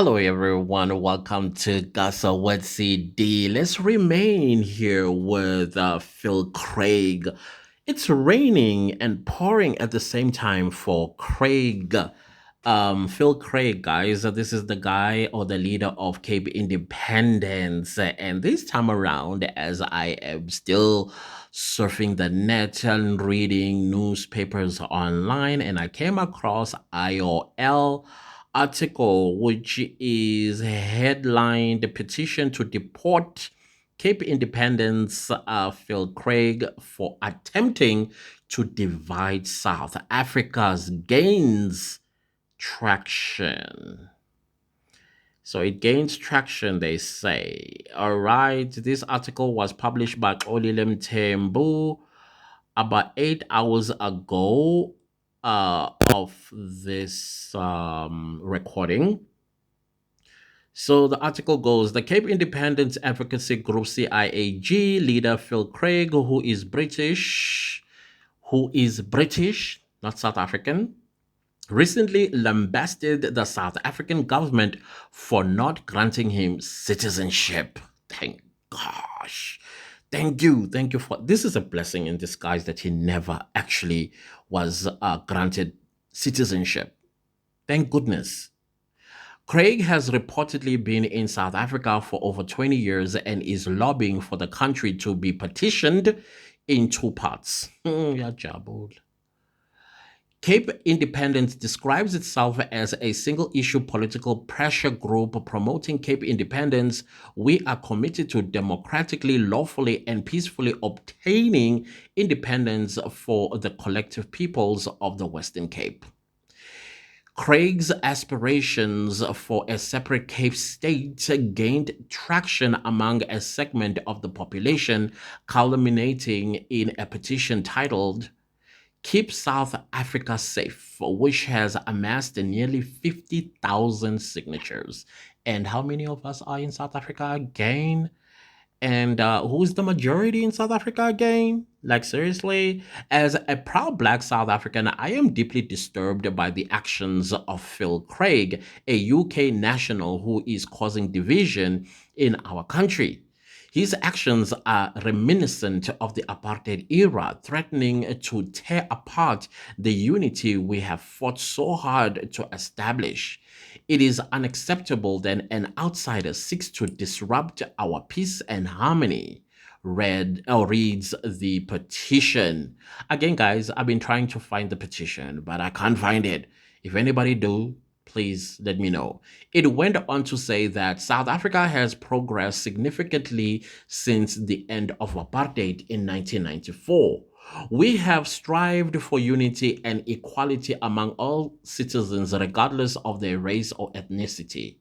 Hello, everyone. Welcome to Gaza with CD. Let's remain here with Phil Craig. It's raining and pouring at the same time for Craig. Phil Craig, guys. This is the guy or the leader of Cape Independence. And this time around, as I am still surfing the net and reading newspapers online, and I came across IOL article, which is headlined Petition to Deport Cape Independence Phil Craig for attempting to divide South Africa's gains traction. So it gains traction, they say. All right, this article was published by Olilem Tembu about 8 hours ago of this recording. So the article goes, the Cape Independence Advocacy Group CIAG leader Phil Craig, who is British, not South African, recently lambasted the South African government for not granting him citizenship. Thank gosh. Thank you. Thank you for this is a blessing in disguise that he never actually was granted citizenship. Thank goodness. Craig has reportedly been in South Africa for over 20 years and is lobbying for the country to be petitioned in two parts. Yeah, jabul. Cape Independence describes itself as a single issue political pressure group promoting Cape independence. We are committed to democratically, lawfully, and peacefully obtaining independence for the collective peoples of the Western Cape. Craig's aspirations for a separate Cape state gained traction among a segment of the population, culminating in a petition titled Keep South Africa Safe, which has amassed nearly 50,000 signatures. And how many of us are in South Africa again? And who's the majority in South Africa again? Like, seriously? As a proud Black South African, I am deeply disturbed by the actions of Phil Craig, a UK national who is causing division in our country. His actions are reminiscent of the apartheid era, threatening to tear apart the unity we have fought so hard to establish. It is unacceptable that an outsider seeks to disrupt our peace and harmony. Reads the petition. Again, guys, I've been trying to find the petition, but I can't find it. If anybody do, please let me know. It went on to say that South Africa has progressed significantly since the end of apartheid in 1994. We have strived for unity and equality among all citizens, regardless of their race or ethnicity.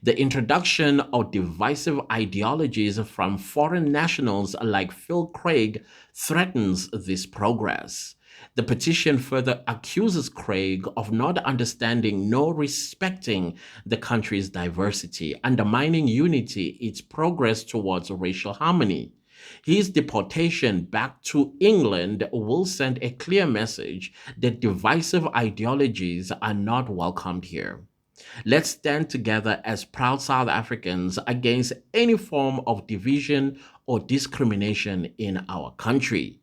The introduction of divisive ideologies from foreign nationals like Phil Craig threatens this progress. The petition further accuses Craig of not understanding nor respecting the country's diversity, undermining unity, its progress towards racial harmony. His deportation back to England will send a clear message that divisive ideologies are not welcomed here. Let's stand together as proud South Africans against any form of division or discrimination in our country.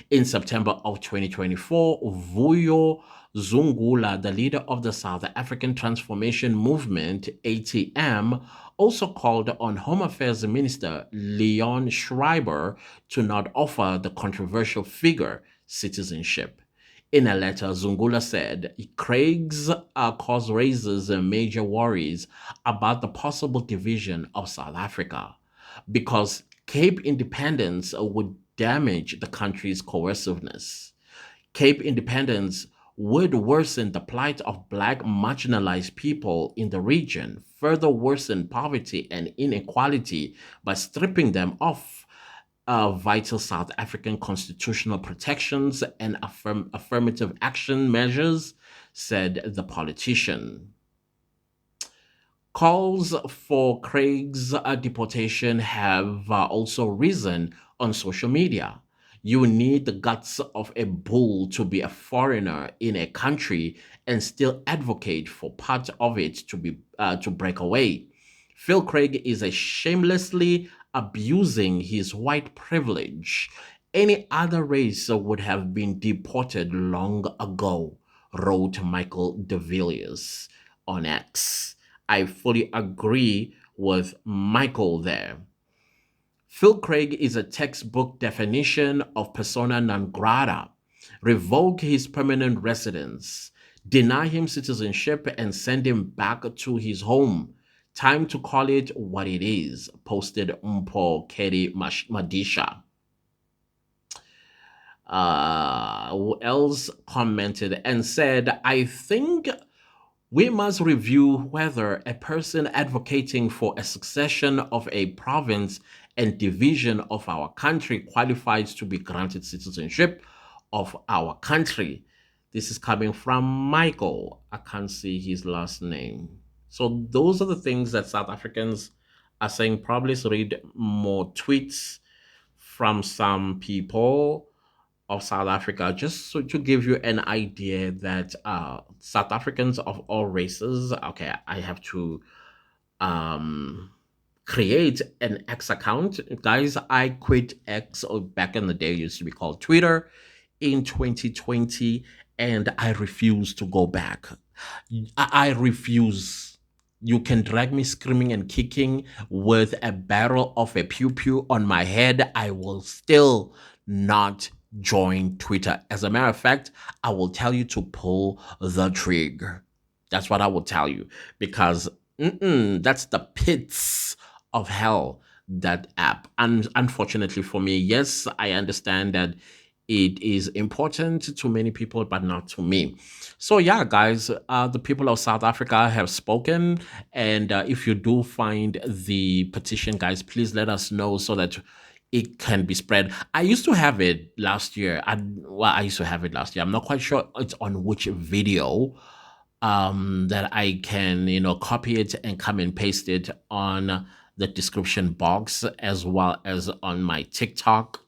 In September of 2024, Vuyo Zungula, the leader of the South African Transformation Movement, ATM, also called on Home Affairs Minister Leon Schreiber to not offer the controversial figure citizenship. In a letter, Zungula said Craig's cause raises major worries about the possible division of South Africa because Cape independence would damage the country's cohesiveness. Cape independence would worsen the plight of Black marginalized people in the region, further worsen poverty and inequality by stripping them of vital South African constitutional protections and affirmative action measures, said the politician. Calls for Craig's deportation have also risen on social media. You need the guts of a bull to be a foreigner in a country and still advocate for part of it to break away. Phil Craig is a shamelessly abusing his white privilege. Any other race would have been deported long ago, wrote Michael DeVilliers on X. I fully agree with Michael there. Phil Craig is a textbook definition of persona non grata. Revoke his permanent residence, deny him citizenship, and send him back to his home. Time to call it what it is, posted Mpo Kedi Madisha. Who else commented and said, I think we must review whether a person advocating for a succession of a province and division of our country qualifies to be granted citizenship of our country. This is coming from Michael. I can't see his last name. So those are the things that South Africans are saying. Probably read more tweets from some people of South Africa, just so to give you an idea that South Africans of all races, okay, I have to um, create an X account. Guys, I quit X, or back in the day, it used to be called Twitter, in 2020, and I refuse to go back. I refuse. You can drag me screaming and kicking with a barrel of a pew pew on my head. I will still not join Twitter. As a matter of fact, I will tell you to pull the trigger. That's what I will tell you, because that's the pits of hell, that app. And unfortunately for me, yes, I understand that it is important to many people, but not to me. So yeah, guys, the people of South Africa have spoken, and if you do find the petition, guys, please let us know so that it can be spread. I used to have it last year. I used to have it last year. I'm not quite sure it's on which video that I can, copy it and come and paste it on the description box, as well as on my TikTok.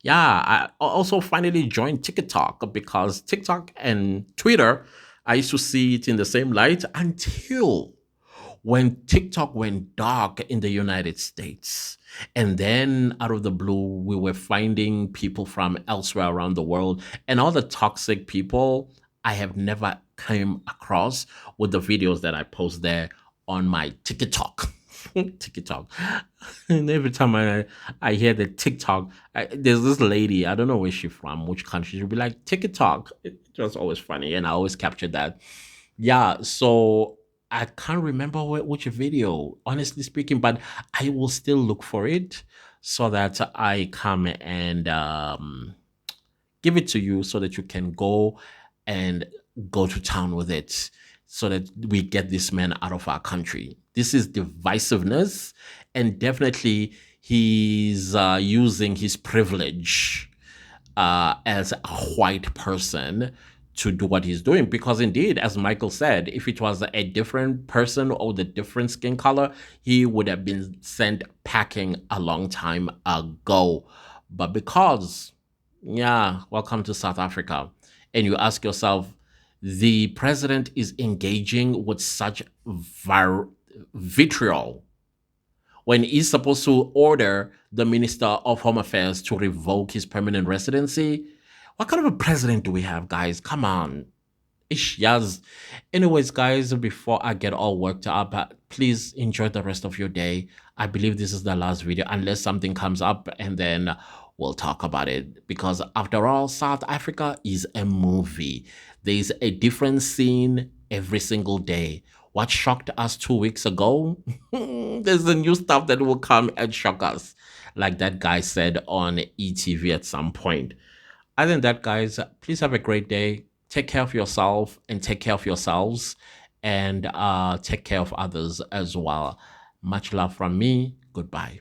Yeah, I also finally joined TikTok, because TikTok and Twitter, I used to see it in the same light until when TikTok went dark in the United States. And then out of the blue, we were finding people from elsewhere around the world, and all the toxic people I have never came across with the videos that I post there on my TikTok. TikTok. And every time I hear the TikTok, there's this lady, I don't know where she's from, which country, she'll be like, TikTok. It was always funny, and I always captured that. Yeah, so I can't remember which video, honestly speaking, but I will still look for it so that I come and give it to you, so that you can go and go to town with it, so that we get this man out of our country. This is divisiveness, and definitely he's using his privilege as a white person to do what he's doing. Because indeed, as Michael said, if it was a different person or the different skin color, he would have been sent packing a long time ago. But because, yeah, welcome to South Africa, and you ask yourself, the president is engaging with such vitriol when he's supposed to order the Minister of Home Affairs to revoke his permanent residency. What kind of a president do we have, guys? Come on. Ish, yes. Anyways, guys, before I get all worked up, please enjoy the rest of your day. I believe this is the last video, unless something comes up, and then we'll talk about it. Because after all, South Africa is a movie. There's a different scene every single day. What shocked us 2 weeks ago, there's the new stuff that will come and shock us, like that guy said on ETV at some point. Other than that, guys, please have a great day. Take care of yourself and take care of yourselves, and take care of others as well. Much love from me. Goodbye.